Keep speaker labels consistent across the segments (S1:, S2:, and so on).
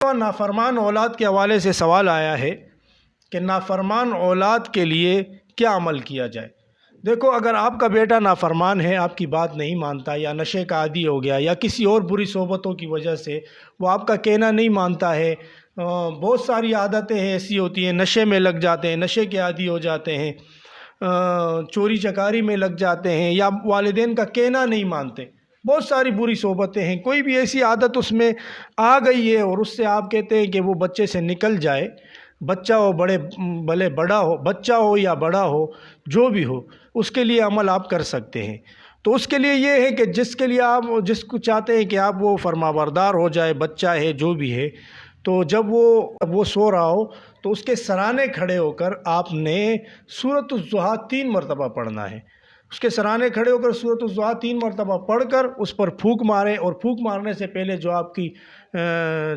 S1: نافرمان اولاد کے حوالے سے سوال آیا ہے کہ نافرمان اولاد کے لیے کیا عمل کیا جائے۔ دیکھو، اگر آپ کا بیٹا نافرمان ہے، آپ کی بات نہیں مانتا، یا نشے کا عادی ہو گیا، یا کسی اور بری صحبتوں کی وجہ سے وہ آپ کا کہنا نہیں مانتا ہے، بہت ساری عادتیں ایسی ہوتی ہیں، نشے میں لگ جاتے ہیں، نشے کے عادی ہو جاتے ہیں، چوری چکاری میں لگ جاتے ہیں، یا والدین کا کہنا نہیں مانتے، بہت ساری بری صحبتیں ہیں، کوئی بھی ایسی عادت اس میں آ گئی ہے اور اس سے آپ کہتے ہیں کہ وہ بچے سے نکل جائے، بچہ ہو بھلے بڑا ہو، بچہ ہو یا بڑا ہو، جو بھی ہو، اس کے لیے عمل آپ کر سکتے ہیں۔ تو اس کے لیے یہ ہے کہ جس کے لیے آپ جس کو چاہتے ہیں کہ آپ وہ فرمانبردار ہو جائے، بچہ ہے جو بھی ہے، تو جب وہ سو رہا ہو تو اس کے سرانے کھڑے ہو کر آپ نے سورۃ الضحیٰ 3 مرتبہ پڑھنا ہے۔ اس کے سرانے کھڑے ہو کر سورۃ الضحیٰ 3 مرتبہ پڑھ کر اس پر پھونک ماریں، اور پھونک مارنے سے پہلے جو آپ کی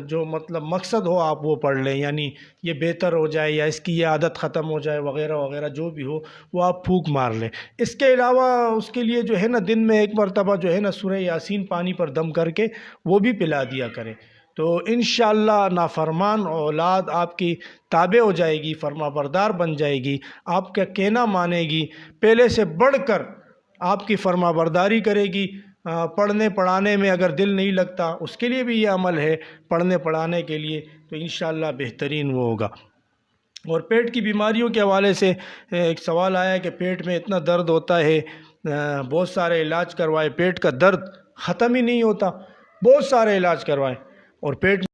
S1: جو مطلب مقصد ہو آپ وہ پڑھ لیں، یعنی یہ بہتر ہو جائے یا اس کی یہ عادت ختم ہو جائے وغیرہ وغیرہ، جو بھی ہو وہ آپ پھونک مار لیں۔ اس کے علاوہ اس کے لیے جو ہے نا دن میں 1 مرتبہ جو ہے نا سورہ یاسین پانی پر دم کر کے وہ بھی پلا دیا کریں، تو انشاءاللہ نافرمان اولاد آپ کی تابع ہو جائے گی، فرما بردار بن جائے گی، آپ کا کہنا مانے گی، پہلے سے بڑھ کر آپ کی فرما برداری کرے گی۔ پڑھنے پڑھانے میں اگر دل نہیں لگتا، اس کے لیے بھی یہ عمل ہے، پڑھنے پڑھانے کے لیے، تو انشاءاللہ بہترین وہ ہوگا۔ اور پیٹ کی بیماریوں کے حوالے سے ایک سوال آیا ہے کہ پیٹ میں اتنا درد ہوتا ہے، بہت سارے علاج کروائے، پیٹ کا درد ختم ہی نہیں ہوتا، بہت سارے علاج کروائے اور پیٹ